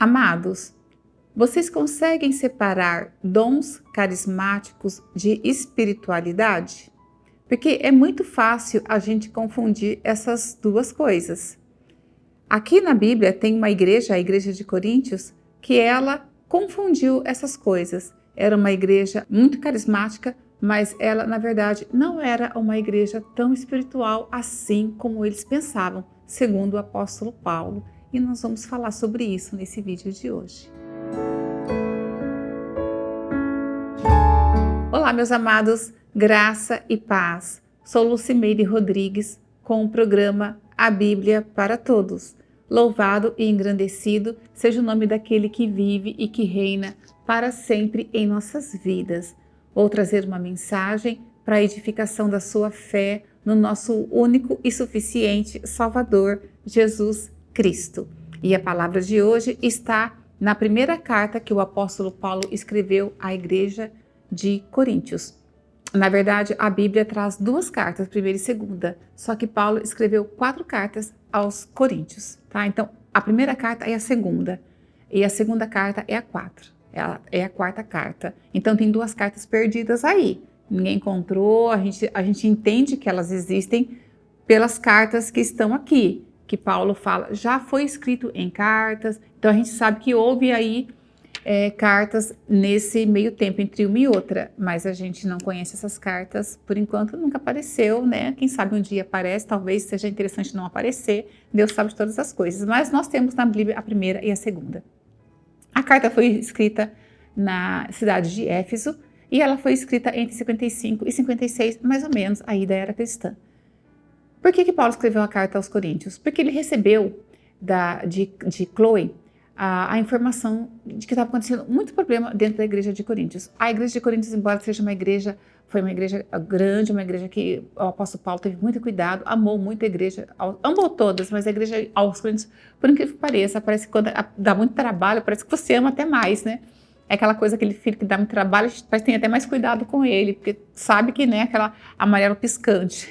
Amados, vocês conseguem separar dons carismáticos de espiritualidade? Porque é muito fácil a gente confundir essas duas coisas. Aqui na Bíblia tem uma igreja, a igreja de Coríntios, que ela confundiu essas coisas. Era uma igreja muito carismática, mas ela, na verdade, não era uma igreja tão espiritual assim como eles pensavam, segundo o apóstolo Paulo. E nós vamos falar sobre isso nesse vídeo de hoje. Olá, meus amados, graça e paz. Sou Lucimeire Rodrigues com o programa A Bíblia para Todos. Louvado e engrandecido seja o nome daquele que vive e que reina para sempre em nossas vidas. Vou trazer uma mensagem para a edificação da sua fé no nosso único e suficiente Salvador, Jesus Cristo. E a palavra de hoje está na primeira carta que o apóstolo Paulo escreveu à igreja de Coríntios. Na verdade, a Bíblia traz duas cartas, primeira e segunda, só que Paulo escreveu 4 cartas aos Coríntios, tá? Então, a primeira carta é a segunda, e a segunda carta é a 4, é a quarta carta. Então, tem 2 cartas perdidas aí, ninguém encontrou, a gente entende que elas existem pelas cartas que estão aqui, que Paulo fala, já foi escrito em cartas, então a gente sabe que houve aí cartas nesse meio tempo entre uma e outra, mas a gente não conhece essas cartas, por enquanto nunca apareceu, né? Quem sabe um dia aparece, talvez seja interessante não aparecer, Deus sabe de todas as coisas, mas nós temos na Bíblia a primeira e a segunda. A carta foi escrita na cidade de Éfeso e ela foi escrita entre 55 e 56, mais ou menos, aí da era cristã. Por que Paulo escreveu a carta aos Coríntios? Porque ele recebeu de Chloe a informação de que estava acontecendo muito problema dentro da igreja de Coríntios. A igreja de Coríntios, embora seja foi uma igreja grande, uma igreja que o apóstolo Paulo teve muito cuidado, amou muito a igreja, amou todas, mas a igreja aos Coríntios, por incrível que pareça, parece que quando dá muito trabalho, parece que você ama até mais, né? É aquela coisa, aquele filho que dá muito trabalho, a gente tem até mais cuidado com ele, porque sabe que, né, aquele amarelo piscante.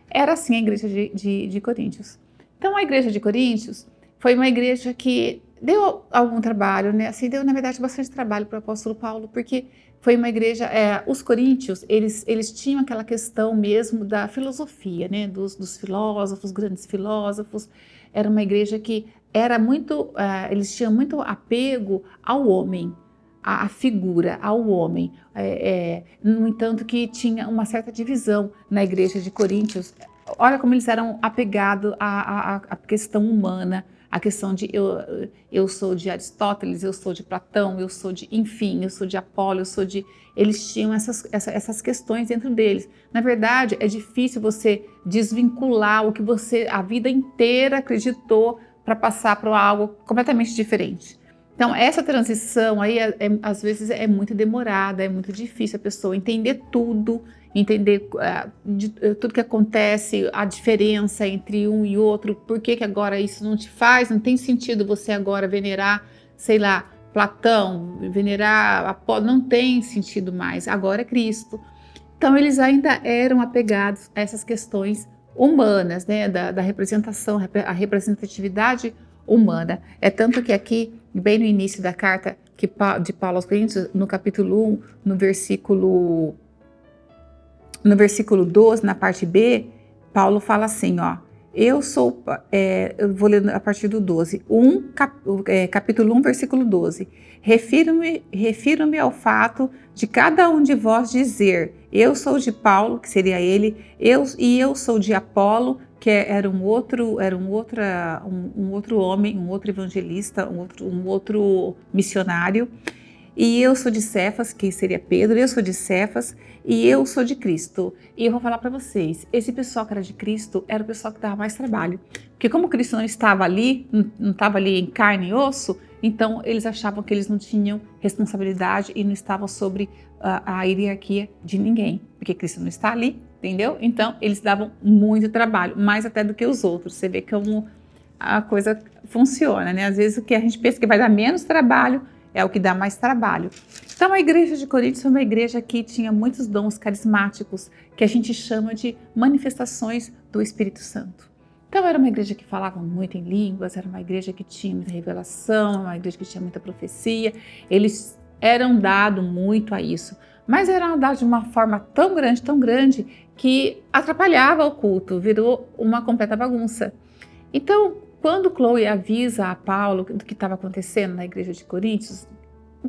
Era assim a igreja de Coríntios. Então, a igreja de Coríntios foi uma igreja que deu algum trabalho, né? Assim, deu, na verdade, bastante trabalho para o apóstolo Paulo, porque foi uma igreja, os coríntios, eles tinham aquela questão mesmo da filosofia, né? Dos filósofos, grandes filósofos. Era uma igreja que era muito, eles tinham muito apego ao homem, à figura, ao homem. No entanto, que tinha uma certa divisão na igreja de Coríntios. Olha como eles eram apegados à questão humana, a questão de eu sou de Aristóteles, eu sou de Platão, eu sou de Apolo, eles tinham essas questões dentro deles. Na verdade, é difícil você desvincular o que você a vida inteira acreditou para passar para algo completamente diferente. Então, essa transição aí, às vezes, é muito demorada, é muito difícil a pessoa entender tudo, entender tudo que acontece, a diferença entre um e outro, por que agora isso não te faz, não tem sentido você agora venerar, sei lá, Platão, venerar Apolo, não tem sentido mais, agora é Cristo. Então, eles ainda eram apegados a essas questões humanas, né, da representação, a representatividade humana. É tanto que aqui, bem no início da carta de Paulo aos Coríntios, no capítulo 1, no versículo 12, na parte B, Paulo fala assim, ó, eu vou ler a partir do 12, capítulo 1, versículo 12, refiro-me ao fato de cada um de vós dizer, eu sou de Paulo, que seria ele, eu sou de Apolo, que era um outro homem, um outro evangelista, um outro missionário, e eu sou de Cefas, que seria Pedro, eu sou de Cefas, e eu sou de Cristo. E eu vou falar para vocês, esse pessoal que era de Cristo era o pessoal que dava mais trabalho. Porque como Cristo não estava ali, não estava ali em carne e osso, então eles achavam que eles não tinham responsabilidade e não estavam sobre a hierarquia de ninguém. Porque Cristo não está ali, entendeu? Então eles davam muito trabalho, mais até do que os outros. Você vê como a coisa funciona, né? Às vezes o que a gente pensa que vai dar menos trabalho, é o que dá mais trabalho. Então a igreja de Coríntios é uma igreja que tinha muitos dons carismáticos, que a gente chama de manifestações do Espírito Santo. Então era uma igreja que falava muito em línguas, era uma igreja que tinha muita revelação, uma igreja que tinha muita profecia. Eles eram dados muito a isso, mas eram dados de uma forma tão grande, que atrapalhava o culto, virou uma completa bagunça. Então, quando Chloe avisa a Paulo do que estava acontecendo na igreja de Coríntios,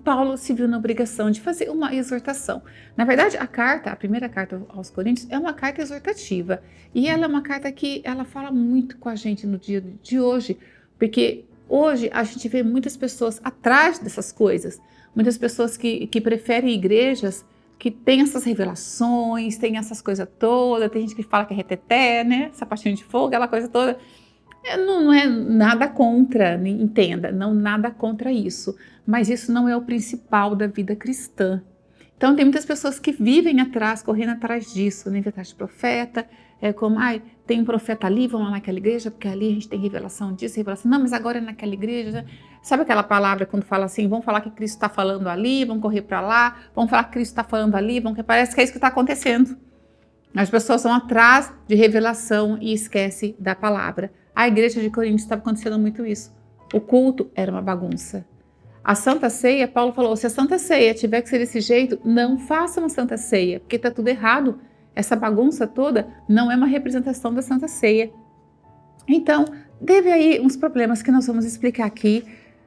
Paulo se viu na obrigação de fazer uma exortação. Na verdade, a primeira carta aos Coríntios, é uma carta exortativa. E ela é uma carta que ela fala muito com a gente no dia de hoje, porque hoje a gente vê muitas pessoas atrás dessas coisas, muitas pessoas que preferem igrejas que tem essas revelações, tem essas coisas todas, tem gente que fala que é reteté, né? Sapatinho de fogo, aquela coisa toda. Não é nada contra, entenda, não nada contra isso, mas isso não é o principal da vida cristã. Então tem muitas pessoas que vivem atrás, correndo atrás disso, né? Atrás de profeta, como, tem um profeta ali, vamos lá naquela igreja, porque ali a gente tem revelação disso, revelação, não, mas agora é naquela igreja. Sabe aquela palavra quando fala assim, vamos falar que Cristo está falando ali, vamos correr para lá, vamos falar que Cristo está falando ali, parece que é isso que está acontecendo. As pessoas vão atrás de revelação e esquecem da palavra. A igreja de Coríntios estava acontecendo muito isso. O culto era uma bagunça. A Santa Ceia, Paulo falou, se a Santa Ceia tiver que ser desse jeito, não faça uma Santa Ceia, porque está tudo errado. Essa bagunça toda não é uma representação da Santa Ceia. Então, teve aí uns problemas que nós vamos explicar aqui.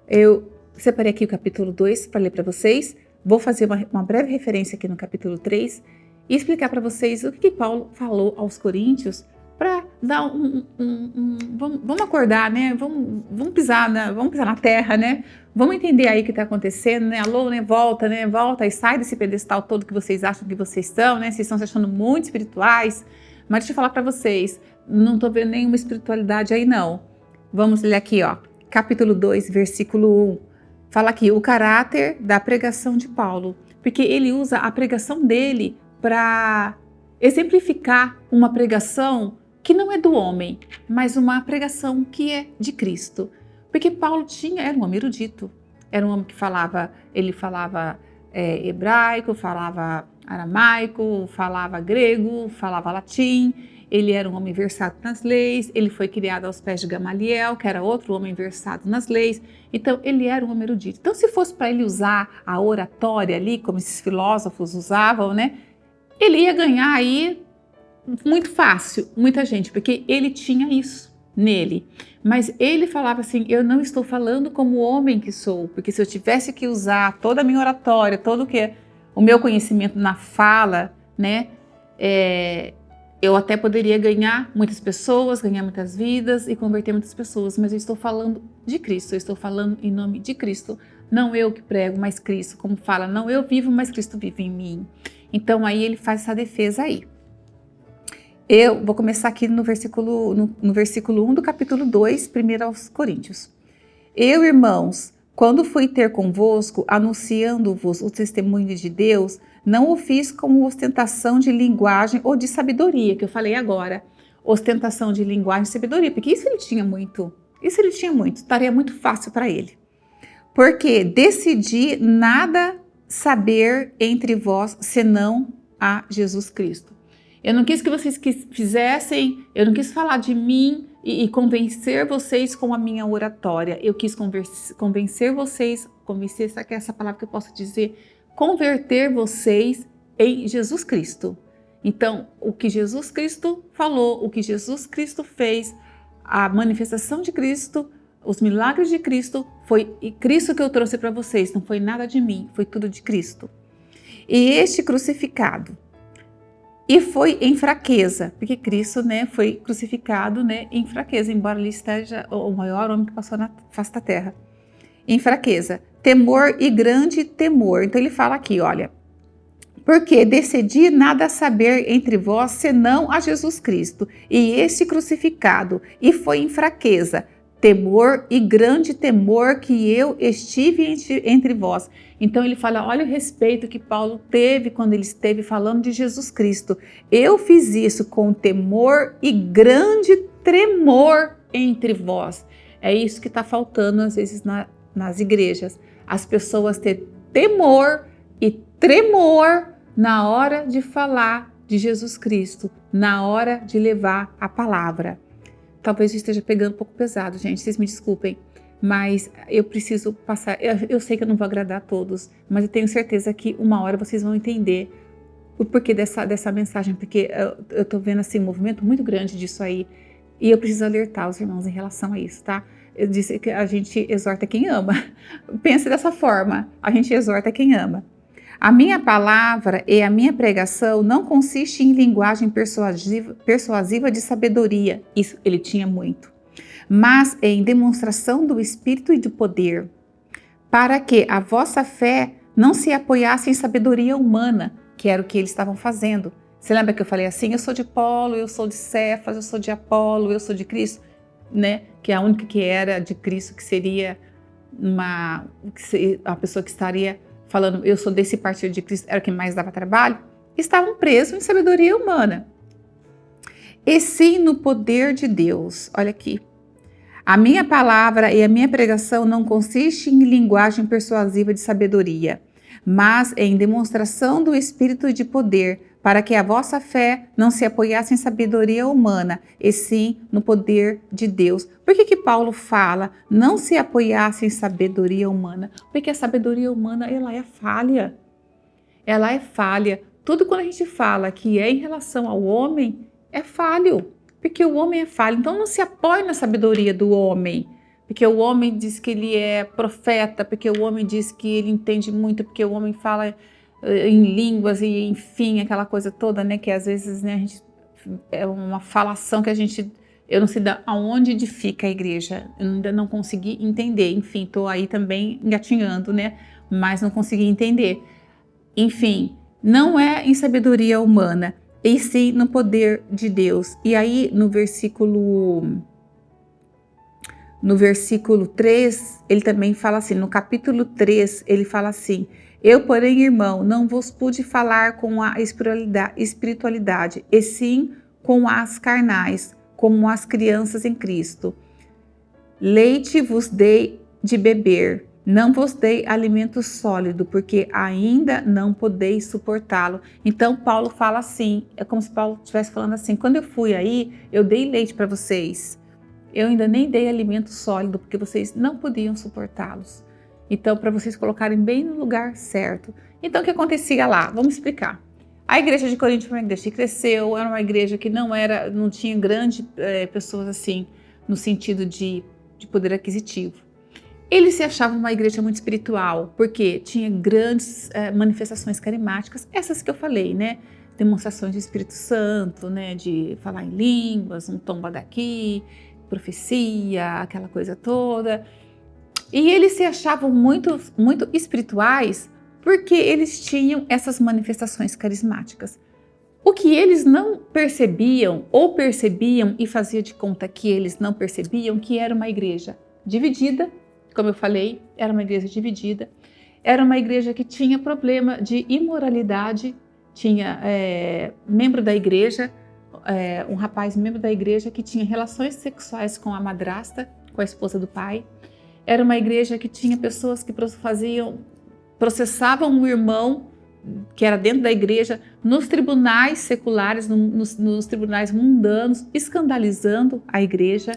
Eu separei aqui o capítulo 2 para ler para vocês. Vou fazer uma breve referência aqui no capítulo 3 e explicar para vocês o que Paulo falou aos Coríntios, para dar vamos acordar, né? Vamos pisar na terra, né? Vamos entender aí o que está acontecendo, né? Alô, né? Volta e sai desse pedestal todo que vocês acham que vocês estão, né? Vocês estão se achando muito espirituais, mas deixa eu falar para vocês, não estou vendo nenhuma espiritualidade aí não. Vamos ler aqui, ó, capítulo 2, versículo 1. Fala aqui, o caráter da pregação de Paulo, porque ele usa a pregação dele para exemplificar uma pregação que não é do homem, mas uma pregação que é de Cristo. Porque Paulo era um homem erudito, era um homem que falava hebraico, falava aramaico, falava grego, falava latim, ele era um homem versado nas leis, ele foi criado aos pés de Gamaliel, que era outro homem versado nas leis, então ele era um homem erudito. Então se fosse para ele usar a oratória ali, como esses filósofos usavam, né, ele ia ganhar aí muito fácil, muita gente, porque ele tinha isso nele. Mas ele falava assim, eu não estou falando como homem que sou, porque se eu tivesse que usar toda a minha oratória, todo o meu conhecimento na fala, né, eu até poderia ganhar muitas pessoas, ganhar muitas vidas e converter muitas pessoas, mas eu estou falando de Cristo, eu estou falando em nome de Cristo, não eu que prego, mas Cristo, como fala, não eu vivo, mas Cristo vive em mim. Então aí ele faz essa defesa aí. Eu vou começar aqui no versículo 1 do capítulo 2, 1 aos Coríntios. Eu, irmãos, quando fui ter convosco, anunciando-vos o testemunho de Deus, não o fiz como ostentação de linguagem ou de sabedoria, que eu falei agora. Ostentação de linguagem e sabedoria, porque isso ele tinha muito, estaria muito fácil para ele. Porque decidi nada saber entre vós, senão a Jesus Cristo. Eu não quis que vocês fizessem, eu não quis falar de mim e convencer vocês com a minha oratória. Eu quis convencer vocês, essa é essa palavra que eu posso dizer, converter vocês em Jesus Cristo. Então, o que Jesus Cristo falou, o que Jesus Cristo fez, a manifestação de Cristo, os milagres de Cristo, foi Cristo que eu trouxe para vocês, não foi nada de mim, foi tudo de Cristo. E este crucificado, e foi em fraqueza, porque Cristo, né, foi crucificado, né, em fraqueza, embora ele esteja o maior homem que passou na face da terra. Em fraqueza, temor e grande temor. Então ele fala aqui, olha, porque decidi nada saber entre vós, senão a Jesus Cristo, e este crucificado, e foi em fraqueza, temor e grande temor que eu estive entre vós. Então ele fala, olha o respeito que Paulo teve quando ele esteve falando de Jesus Cristo. Eu fiz isso com temor e grande tremor entre vós. É isso que está faltando às vezes nas igrejas. As pessoas ter temor e tremor na hora de falar de Jesus Cristo, na hora de levar a palavra. talvez esteja pegando um pouco pesado, gente, vocês me desculpem, mas eu preciso passar, eu sei que eu não vou agradar a todos, mas eu tenho certeza que uma hora vocês vão entender o porquê dessa mensagem, porque eu tô vendo assim um movimento muito grande disso aí, e eu preciso alertar os irmãos em relação a isso, tá? Eu disse que a gente exorta quem ama. Pense dessa forma, a gente exorta quem ama. A minha palavra e a minha pregação não consiste em linguagem persuasiva de sabedoria, isso ele tinha muito, mas em demonstração do Espírito e do poder, para que a vossa fé não se apoiasse em sabedoria humana, que era o que eles estavam fazendo. Você lembra que eu falei assim, eu sou de Paulo, eu sou de Cefas, eu sou de Apolo, eu sou de Cristo, né? Que é a única que era de Cristo, que seria uma pessoa que estaria falando, eu sou desse partido de Cristo, era o que mais dava trabalho, estavam presos em sabedoria humana. E sim no poder de Deus. Olha aqui. A minha palavra e a minha pregação não consiste em linguagem persuasiva de sabedoria, mas em demonstração do Espírito e de poder, para que a vossa fé não se apoiasse em sabedoria humana, e sim no poder de Deus. Por que Paulo fala não se apoiasse em sabedoria humana? Porque a sabedoria humana, ela é falha. Ela é falha. Tudo quando a gente fala que é em relação ao homem, é falho. Porque o homem é falho. Então não se apoie na sabedoria do homem. Porque o homem diz que ele é profeta, porque o homem diz que ele entende muito, porque o homem fala em línguas e enfim, aquela coisa toda, né, que às vezes, né, a gente, é uma falação que eu não sei aonde edifica a igreja, eu ainda não consegui entender, enfim, tô aí também engatinhando, né, mas não consegui entender. Enfim, não é em sabedoria humana, e sim no poder de Deus. E aí no versículo 3, ele também fala assim, no capítulo 3, ele fala assim, eu, porém, irmão, não vos pude falar com a espiritualidade, e sim com as carnais, como as crianças em Cristo. Leite vos dei de beber, não vos dei alimento sólido, porque ainda não podeis suportá-lo. Então, Paulo fala assim, é como se Paulo estivesse falando assim, quando eu fui aí, eu dei leite para vocês, eu ainda nem dei alimento sólido, porque vocês não podiam suportá-los. Então, para vocês colocarem bem no lugar certo. Então, o que acontecia lá? Vamos explicar. A igreja de Corinto foi uma igreja que cresceu, era uma igreja que não tinha grandes pessoas assim, no sentido de poder aquisitivo. Eles se achavam uma igreja muito espiritual, porque tinha grandes manifestações carismáticas, essas que eu falei, né? Demonstrações de Espírito Santo, né? De falar em línguas, um tomba daqui, profecia, aquela coisa toda. E eles se achavam muito, muito espirituais porque eles tinham essas manifestações carismáticas. O que eles não percebiam ou percebiam e fazia de conta que eles não percebiam, que era uma igreja dividida, como eu falei, era uma igreja dividida, era uma igreja que tinha problema de imoralidade, tinha membro da igreja, um rapaz membro da igreja que tinha relações sexuais com a madrasta, com a esposa do pai. Era uma igreja que tinha pessoas que processavam o irmão, que era dentro da igreja, nos tribunais seculares, nos tribunais mundanos, escandalizando a igreja.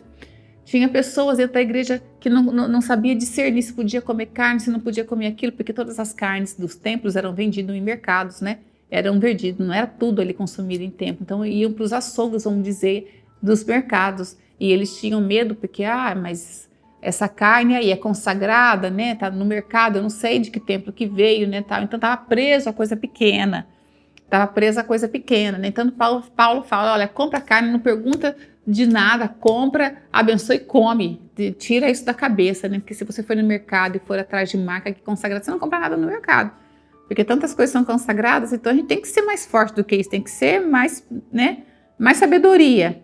Tinha pessoas dentro da igreja que não sabia discernir se podia comer carne, se não podia comer aquilo, porque todas as carnes dos templos eram vendidas em mercados, né? Eram vendidas, não era tudo ali consumido em templo. Então iam para os açougues, vamos dizer, dos mercados. E eles tinham medo, porque, mas essa carne aí é consagrada, né? Tá no mercado, eu não sei de que templo que veio, né? Tal. Então estava preso a coisa pequena. Estava presa a coisa pequena, né? Então Paulo fala, olha, compra carne, não pergunta de nada, compra, abençoe e come. Tira isso da cabeça, né? Porque se você for no mercado e for atrás de marca que é consagrada, você não compra nada no mercado. Porque tantas coisas são consagradas, então a gente tem que ser mais forte do que isso, tem que ser mais, né? Mais sabedoria.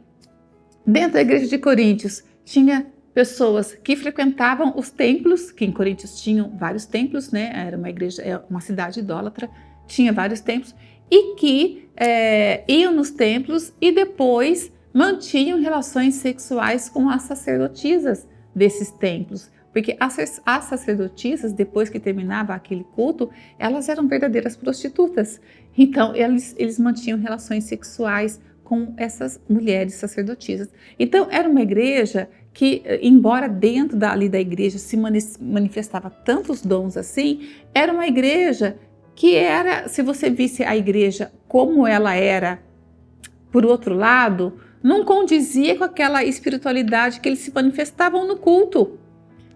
Dentro da igreja de Coríntios, tinha pessoas que frequentavam os templos, que em Coríntios tinham vários templos, né? Era uma igreja, uma cidade idólatra, tinha vários templos, e que iam nos templos e depois mantinham relações sexuais com as sacerdotisas desses templos. Porque as sacerdotisas, depois que terminava aquele culto, elas eram verdadeiras prostitutas. Então, eles mantinham relações sexuais com essas mulheres sacerdotisas. Então, era uma igreja que, embora dentro ali da igreja se manifestava tantos dons assim, era uma igreja que era, se você visse a igreja como ela era, por outro lado, não condizia com aquela espiritualidade que eles se manifestavam no culto.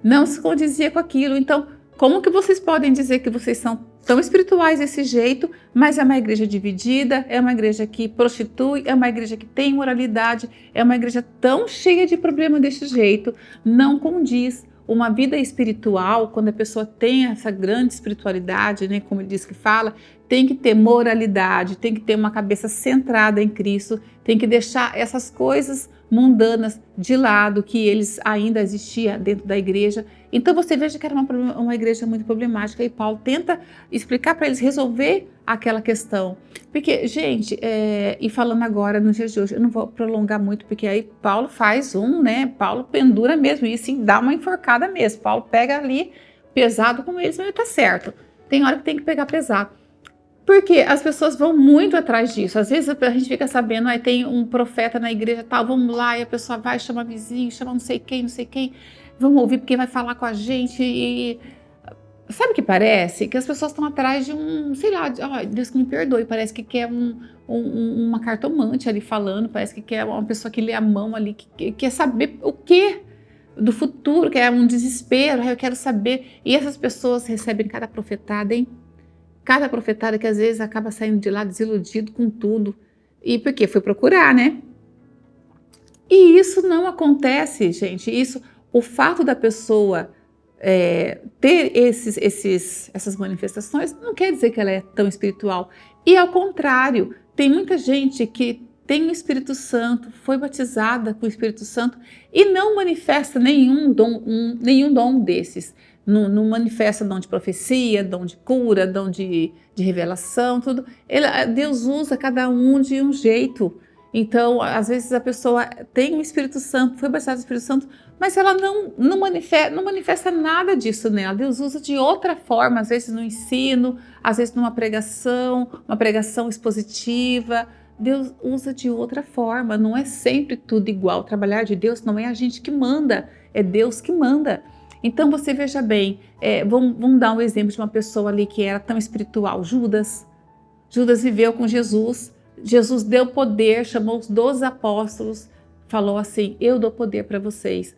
Não se condizia com aquilo. Então, como que vocês podem dizer que vocês são tão espirituais desse jeito, mas é uma igreja dividida, é uma igreja que prostitui, é uma igreja que tem imoralidade, é uma igreja tão cheia de problema desse jeito? Não condiz. Uma vida espiritual, quando a pessoa tem essa grande espiritualidade, né, como ele diz que fala, tem que ter moralidade, tem que ter uma cabeça centrada em Cristo, tem que deixar essas coisas mundanas de lado, que eles ainda existiam dentro da igreja. Então você veja que era uma igreja muito problemática e Paulo tenta explicar para eles resolver aquela questão. Porque, gente, e falando agora nos dias de hoje, eu não vou prolongar muito, porque aí Paulo faz Paulo pendura mesmo, e assim dá uma enforcada mesmo. Paulo pega ali pesado com eles, mas tá certo. Tem hora que tem que pegar pesado. Porque as pessoas vão muito atrás disso. Às vezes a gente fica sabendo, aí tem um profeta na igreja, tal, vamos lá, e a pessoa vai, chama vizinho, chama não sei quem, vamos ouvir porque vai falar com a gente. E sabe o que parece? Que as pessoas estão atrás de sei lá, Deus que me perdoe, parece que quer uma cartomante ali falando, parece que quer uma pessoa que lê a mão ali, que quer saber o quê? Do futuro, que é um desespero, eu quero saber. E essas pessoas recebem cada profetada, hein? Cada profetada que às vezes acaba saindo de lá desiludido com tudo. E por quê? Foi procurar, né? E isso não acontece, gente. O fato da pessoa ter essas manifestações não quer dizer que ela é tão espiritual. E ao contrário, tem muita gente que tem o Espírito Santo, foi batizada com o Espírito Santo e não manifesta nenhum dom desses. Não manifesta dom de profecia, dom de cura, dom de revelação, tudo. Deus usa cada um de um jeito. Então, às vezes a pessoa tem o Espírito Santo, foi batizada do Espírito Santo, mas ela não manifesta nada disso nela. Deus usa de outra forma, às vezes no ensino, às vezes numa pregação, uma pregação expositiva. Deus usa de outra forma, não é sempre tudo igual. Trabalhar de Deus não é a gente que manda, é Deus que manda. Então você veja bem, vamos dar um exemplo de uma pessoa ali que era tão espiritual, Judas. Judas viveu com Jesus, Jesus deu poder, chamou os 12 apóstolos, falou assim, eu dou poder para vocês,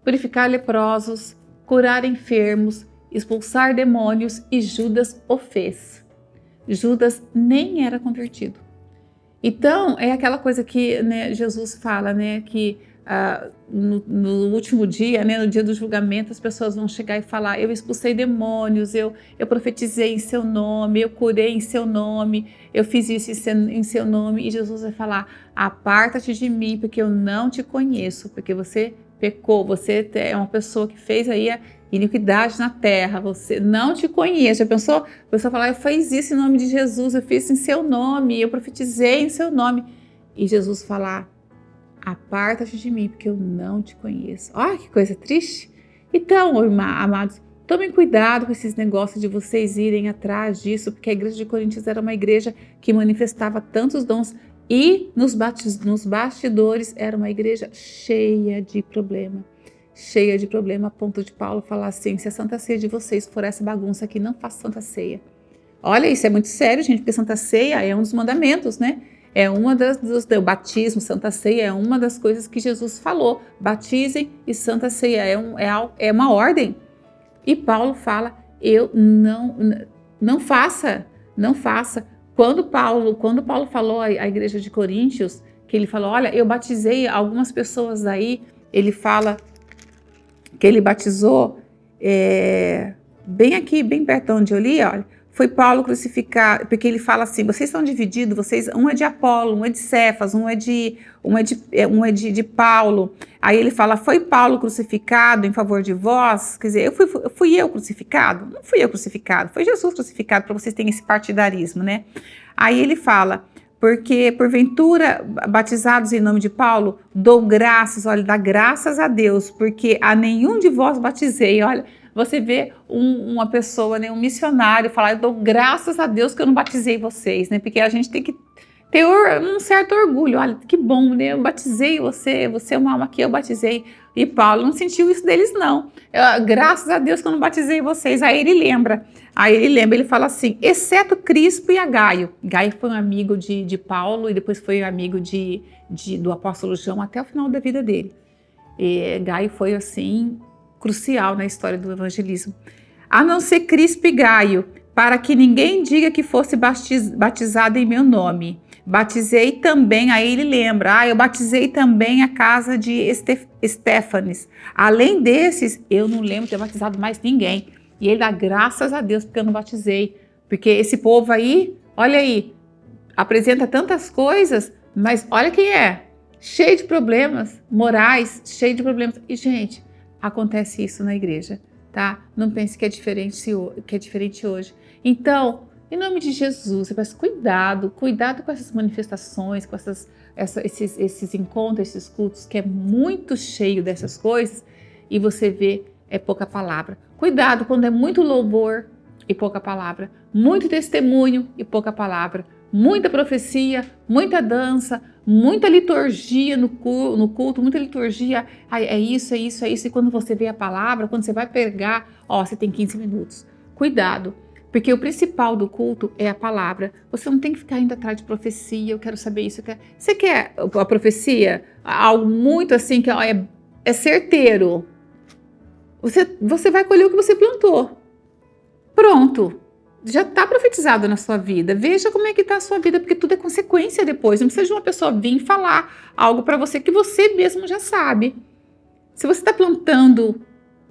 purificar leprosos, curar enfermos, expulsar demônios, e Judas o fez. Judas nem era convertido. Então é aquela coisa que, né, Jesus fala, né, que no último dia, né, no dia do julgamento, as pessoas vão chegar e falar, eu expulsei demônios, eu profetizei em seu nome, eu curei em seu nome, eu fiz isso em seu nome, e Jesus vai falar, aparta-te de mim, porque eu não te conheço, porque você pecou, você é uma pessoa que fez aí a iniquidade na terra, você não te conhece. Já pensou? A pessoa falar, eu fiz isso em nome de Jesus, eu fiz em seu nome, eu profetizei em seu nome, e Jesus falar, aparta-te de mim, porque eu não te conheço. Olha que coisa triste. Então, amados, tomem cuidado com esses negócios de vocês irem atrás disso, porque a igreja de Coríntios era uma igreja que manifestava tantos dons e nos bastidores era uma igreja cheia de problema. Cheia de problema, a ponto de Paulo falar assim, se a Santa Ceia de vocês for essa bagunça aqui, não faça Santa Ceia. Olha, isso é muito sério, gente, porque Santa Ceia é um dos mandamentos, né? É uma o batismo, Santa Ceia é uma das coisas que Jesus falou. Batizem e Santa Ceia é uma ordem. E Paulo fala, eu não faça. Quando Paulo falou à igreja de Coríntios, que ele falou, olha, eu batizei algumas pessoas aí, ele fala que ele batizou bem aqui, bem perto de onde eu li, olha, foi Paulo crucificado, porque ele fala assim, vocês estão divididos, um é de Apolo, um é de Cefas, um é de Paulo. Aí ele fala, foi Paulo crucificado em favor de vós? Quer dizer, fui eu crucificado? Não fui eu crucificado, foi Jesus crucificado, para vocês terem esse partidarismo, né? Aí ele fala, porque porventura, batizados em nome de Paulo, dou graças, olha, dá graças a Deus, porque a nenhum de vós batizei, olha, você vê uma pessoa, né, um missionário falar, eu dou graças a Deus que eu não batizei vocês, né? Porque a gente tem que ter um certo orgulho. Olha, que bom, né? Eu batizei você, você é uma alma que eu batizei. E Paulo não sentiu isso deles, não. Graças a Deus que eu não batizei vocês. Aí ele lembra, ele fala assim, exceto Crispo e a Gaio. Gaio foi um amigo de Paulo e depois foi um amigo do apóstolo João até o final da vida dele. E Gaio foi, assim, crucial na história do evangelismo. A não ser Crispo e Gaio, para que ninguém diga que fosse batizado em meu nome. Batizei também, aí ele lembra, eu batizei também a casa de Estéfanes. Além desses, eu não lembro de ter batizado mais ninguém. E ele dá graças a Deus porque eu não batizei. Porque esse povo aí, olha aí, apresenta tantas coisas, mas olha quem é. Cheio de problemas morais, cheio de problemas. E, gente, acontece isso na igreja, tá? Não pense que é diferente hoje. Então, em nome de Jesus, você peça cuidado com essas manifestações, com esses encontros, esses cultos, que é muito cheio dessas coisas, e você vê, é pouca palavra. Cuidado quando é muito louvor e pouca palavra, muito testemunho e pouca palavra, muita profecia, muita dança, muita liturgia no culto, muita liturgia, é isso, e quando você vê a palavra, quando você vai pegar, você tem 15 minutos. Cuidado, porque o principal do culto é a palavra. Você não tem que ficar indo atrás de profecia, eu quero saber isso. Você quer a profecia? Algo muito assim, que é certeiro. Você vai colher o que você plantou. Pronto. Já está profetizado na sua vida. Veja como é que está a sua vida, porque tudo é consequência depois. Não precisa de uma pessoa vir falar algo para você que você mesmo já sabe. Se você está plantando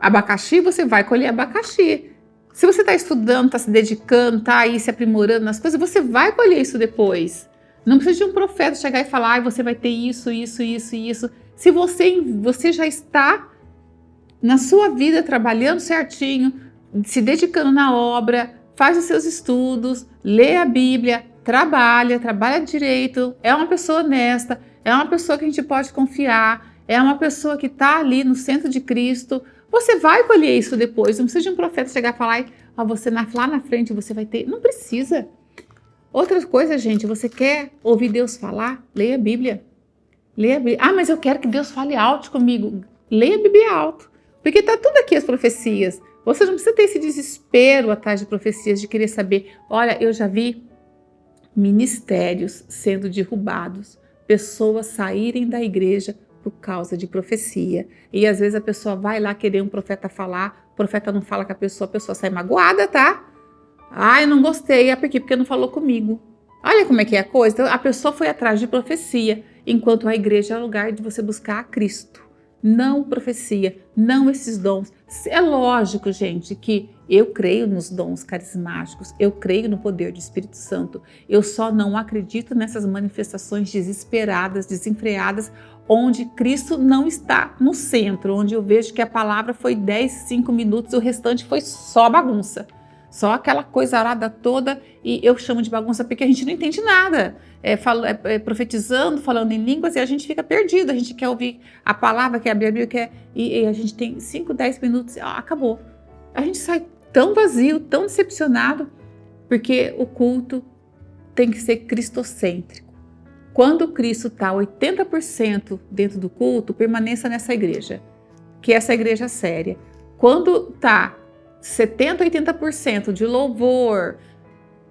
abacaxi, você vai colher abacaxi. Se você está estudando, está se dedicando, está aí se aprimorando nas coisas, você vai colher isso depois. Não precisa de um profeta chegar e falar, você vai ter isso. Se você já está na sua vida trabalhando certinho, se dedicando na obra, faz os seus estudos, lê a Bíblia, trabalha direito, é uma pessoa honesta, é uma pessoa que a gente pode confiar, é uma pessoa que está ali no centro de Cristo, você vai colher isso depois. Não precisa de um profeta chegar e falar, você lá na frente você vai ter. Não precisa. Outra coisa, gente, você quer ouvir Deus falar? Leia a Bíblia. Leia a Bíblia. Mas eu quero que Deus fale alto comigo. Leia a Bíblia alto. Porque está tudo aqui as profecias. Você não precisa ter esse desespero atrás de profecias, de querer saber. Olha, eu já vi ministérios sendo derrubados, pessoas saírem da igreja por causa de profecia. E às vezes a pessoa vai lá querer um profeta falar, o profeta não fala com a pessoa sai magoada, tá? Eu não gostei, porque não falou comigo. Olha como é que é a coisa. Então, a pessoa foi atrás de profecia, enquanto a igreja é o lugar de você buscar a Cristo. Não profecia, não esses dons. É lógico, gente, que eu creio nos dons carismáticos, eu creio no poder do Espírito Santo. Eu só não acredito nessas manifestações desesperadas, desenfreadas, onde Cristo não está no centro, onde eu vejo que a palavra foi 10, 5 minutos e o restante foi só bagunça. Só aquela coisa arada toda, e eu chamo de bagunça porque a gente não entende nada. Profetizando, falando em línguas, e a gente fica perdido. A gente quer ouvir a palavra, quer abrir a Bíblia, e a gente tem 5, 10 minutos, acabou. A gente sai tão vazio, tão decepcionado, porque o culto tem que ser cristocêntrico. Quando Cristo está 80% dentro do culto, permaneça nessa igreja, que essa igreja é séria. Quando está 70%, 80% de louvor,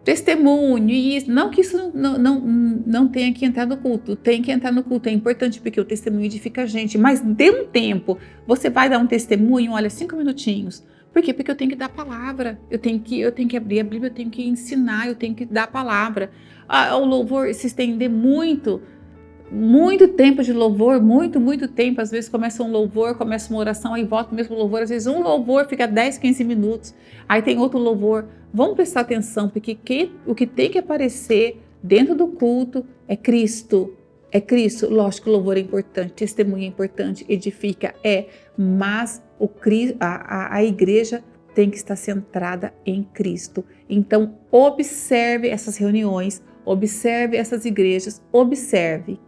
testemunho, e isso, não que isso não tenha que entrar no culto, tem que entrar no culto, é importante porque o testemunho edifica a gente, mas dê um tempo, você vai dar um testemunho, olha, 5 minutinhos, por quê? Porque eu tenho que dar a palavra, eu tenho que abrir a Bíblia, eu tenho que ensinar, eu tenho que dar a palavra. O louvor se estender muito tempo de louvor, muito tempo, às vezes começa um louvor, começa uma oração, aí volta o mesmo louvor, às vezes um louvor fica 10, 15 minutos, aí tem outro louvor. Vamos prestar atenção, porque o que tem que aparecer dentro do culto é Cristo. É Cristo. Lógico que o louvor é importante, testemunho é importante, edifica, mas a igreja tem que estar centrada em Cristo. Então, observe essas reuniões, observe essas igrejas, observe.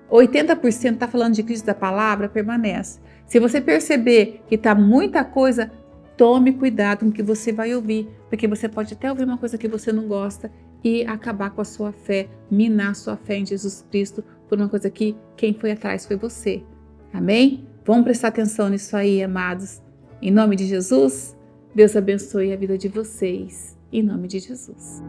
80% está falando de Cristo, da palavra, permanece. Se você perceber que está muita coisa, tome cuidado com o que você vai ouvir, porque você pode até ouvir uma coisa que você não gosta, e acabar com a sua fé, minar a sua fé em Jesus Cristo por uma coisa que quem foi atrás foi você. Amém? Vamos prestar atenção nisso aí, amados. Em nome de Jesus, Deus abençoe a vida de vocês. Em nome de Jesus.